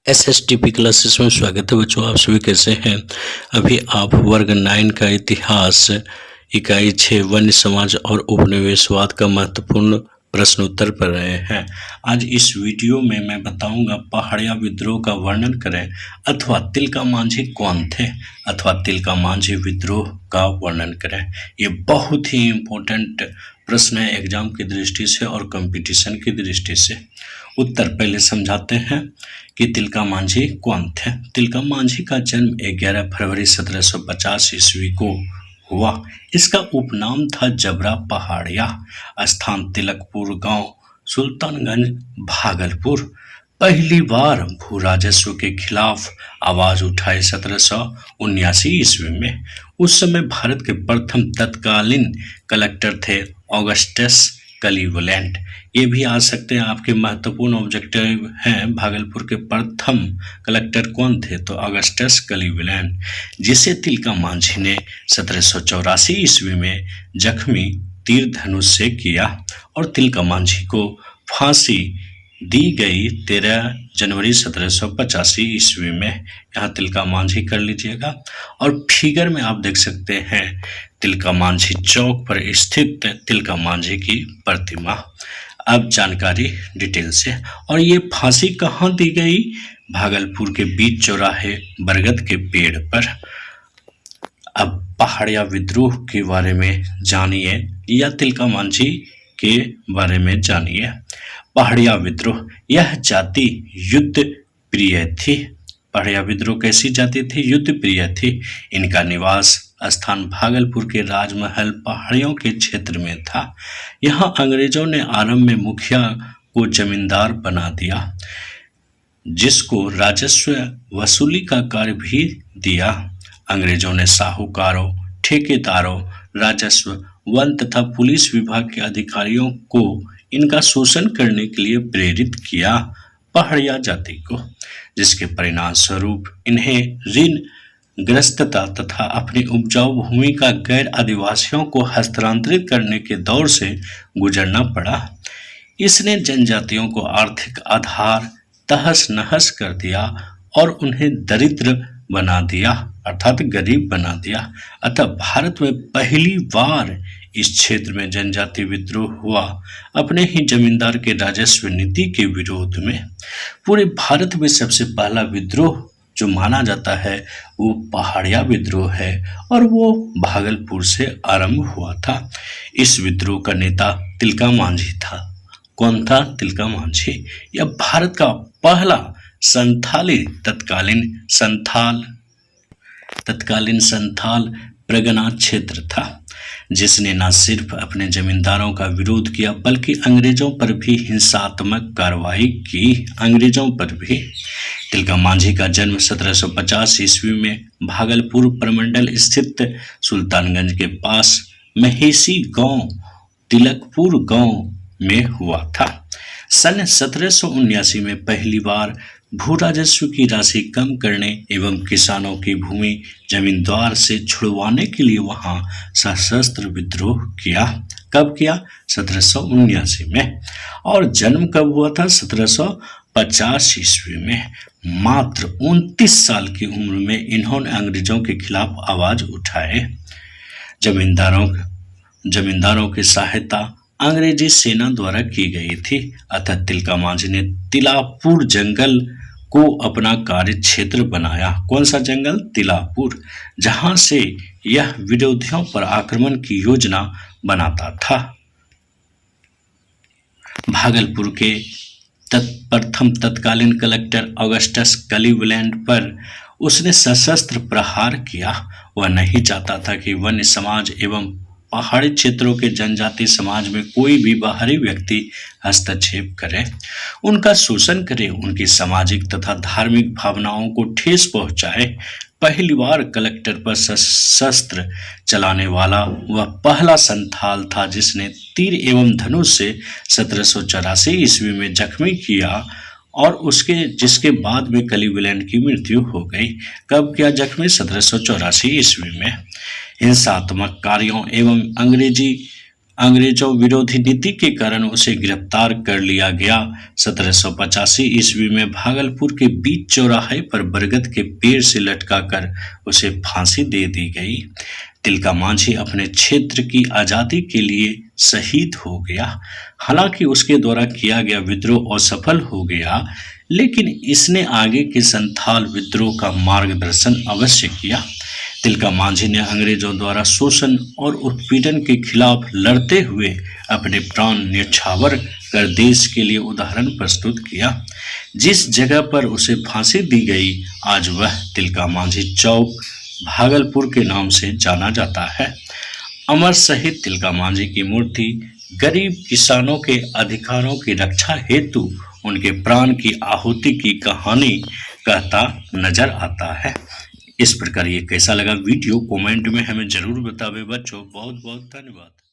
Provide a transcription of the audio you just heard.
एसएसटीपी classes में स्वागत है बच्चों। आप सभी कैसे हैं? अभी आप वर्ग 9 का इतिहास इकाई 6 वन्य समाज और उपनिवेशवाद का महत्वपूर्ण प्रश्न उत्तर पढ़ रहे हैं। आज इस वीडियो में मैं बताऊंगा पहाड़िया विद्रोह का वर्णन करें अथवा तिलका मांझी कौन थे अथवा तिलका मांझी विद्रोह का वर्णन करें। ये बहुत ही इम्पोर्टेंट प्रश्न है एग्जाम की दृष्टि से और कंपटीशन की दृष्टि से। उत्तर पहले समझाते हैं कि तिलका मांझी कौन थे। तिलका मांझी का जन्म 11 फरवरी 1750 ईस्वी को हुआ। इसका उपनाम था जबरा पहाड़िया। स्थान तिलकपुर गांव, सुल्तानगंज, भागलपुर। पहली बार भू राजस्व के खिलाफ आवाज उठाई 1779 ईस्वी में। उस समय भारत के प्रथम तत्कालीन कलेक्टर थे ऑगस्टस क्लीवलैंड। ये भी आ सकते हैं आपके महत्वपूर्ण ऑब्जेक्टिव हैं। भागलपुर के प्रथम कलेक्टर कौन थे? तो ऑगस्टस क्लीवलैंड, जिसे तिलका मांझी ने 1784 ईस्वी में जख्मी तीर धनुष से किया और तिलका मांझी को फांसी दी गई 13 जनवरी 1785 ईस्वी में। यहाँ तिलका मांझी कर लीजिएगा। और फिगर में आप देख सकते हैं तिलका मांझी चौक पर स्थित तिलका मांझी की प्रतिमा। अब जानकारी डिटेल से। और ये फांसी कहाँ दी गई? भागलपुर के बीच चौराहे बरगद के पेड़ पर। अब पहाड़िया विद्रोह के बारे में जानिए या तिलका मांझी के बारे में जानिए। पहाड़िया विद्रोह, यह जाति युद्ध प्रिय थी। पहाड़िया विद्रोह कैसी जाति थी? युद्ध प्रिय थी। इनका निवास स्थान भागलपुर के राजमहल पहाड़ियों के क्षेत्र में था। यहाँ अंग्रेजों ने आरंभ में मुखिया को जमींदार बना दिया, जिसको राजस्व वसूली का कार्य भी दिया। अंग्रेजों ने साहूकारों, ठेकेदारों, राजस्व, वन तथा पुलिस विभाग के अधिकारियों को इनका शोषण करने के लिए प्रेरित किया पहाड़िया जाति को, जिसके परिणाम स्वरूप इन्हें ऋण ग्रस्तता तथा अपनी उपजाऊ भूमि का गैर आदिवासियों को हस्तांतरित करने के दौर से गुजरना पड़ा। इसने जनजातियों को आर्थिक आधार तहस नहस कर दिया और उन्हें दरिद्र बना दिया, अर्थात गरीब बना दिया। अतः भारत में पहली बार इस क्षेत्र में जनजाति विद्रोह हुआ, अपने ही जमींदार के राजस्व नीति के विरोध में। पूरे भारत में सबसे पहला विद्रोह जो माना जाता है वो पहाड़िया विद्रोह है और वो भागलपुर से आरंभ हुआ था। इस विद्रोह का नेता तिलका मांझी था। कौन था? तिलका मांझी। यह भारत का पहला तत्कालीन संथाल प्रगना क्षेत्र था, जिसने न सिर्फ अपने जमींदारों का विरोध किया बल्कि अंग्रेजों पर भी हिंसात्मक कार्रवाई की। अंग्रेजों पर भी। तिलका मांझी का जन्म 1750 ईस्वी में भागलपुर प्रमंडल स्थित सुल्तानगंज के पास महेशी गांव, तिलकपुर गांव में हुआ था। सन 1779 में पहली बार भू राजस्व की राशि कम करने एवं किसानों की भूमि जमींदार से छुड़वाने के लिए वहां सशस्त्र विद्रोह किया। कब किया? 1779 में। और जन्म कब हुआ था? 1750 ईस्वी में। मात्र 29 साल की उम्र में इन्होंने अंग्रेजों के खिलाफ आवाज उठाए। जमींदारों की सहायता अंग्रेजी सेना द्वारा की गई थी। अतः तिलका मांझी ने तिलापुर जंगल को अपना कार्य क्षेत्र बनाया। कौन सा जंगल? तिलापुर, जहां से यह विरोधियों पर आक्रमण की योजना बनाता था। भागलपुर के प्रथम तत्कालीन कलेक्टर ऑगस्टस क्लीवलैंड पर उसने सशस्त्र प्रहार किया। वह नहीं चाहता था कि वन्य समाज एवं पहाड़ी क्षेत्रों के जनजाति समाज में कोई भी बाहरी व्यक्ति हस्तक्षेप करे, उनका शोषण करे, उनकी सामाजिक तथा धार्मिक भावनाओं को ठेस पहुंचाए। पहली बार कलेक्टर पर शस्त्र चलाने वाला वह पहला संथाल था जिसने तीर एवं धनुष से 1784 ईस्वी में जख्मी किया और जिसके बाद में क्लीवलैंड की मृत्यु हो गई। कब किया जख्मी? 1784 ईस्वी में। हिंसात्मक कार्यों एवं अंग्रेजों विरोधी नीति के कारण उसे गिरफ्तार कर लिया गया। 1785 ईस्वी में भागलपुर के बीच चौराहे पर बरगद के पेड़ से लटकाकर उसे फांसी दे दी गई। तिलका मांझी अपने क्षेत्र की आजादी के लिए शहीद हो गया। हालांकि उसके द्वारा किया गया विद्रोह असफल हो गया, लेकिन इसने आगे के संथाल विद्रोह का मार्गदर्शन अवश्य किया। तिलका मांझी ने अंग्रेजों द्वारा शोषण और उत्पीड़न के खिलाफ लड़ते हुए अपने प्राण न्यौछावर कर देश के लिए उदाहरण प्रस्तुत किया। जिस जगह पर उसे फांसी दी गई, आज वह तिलका मांझी चौक भागलपुर के नाम से जाना जाता है। अमर शहीद तिलका मांझी की मूर्ति गरीब किसानों के अधिकारों की रक्षा हेतु उनके प्राण की आहुति की कहानी कहता नजर आता है। इस प्रकार ये कैसा लगा वीडियो कमेंट में हमें जरूर बतावे बच्चों। बहुत बहुत धन्यवाद।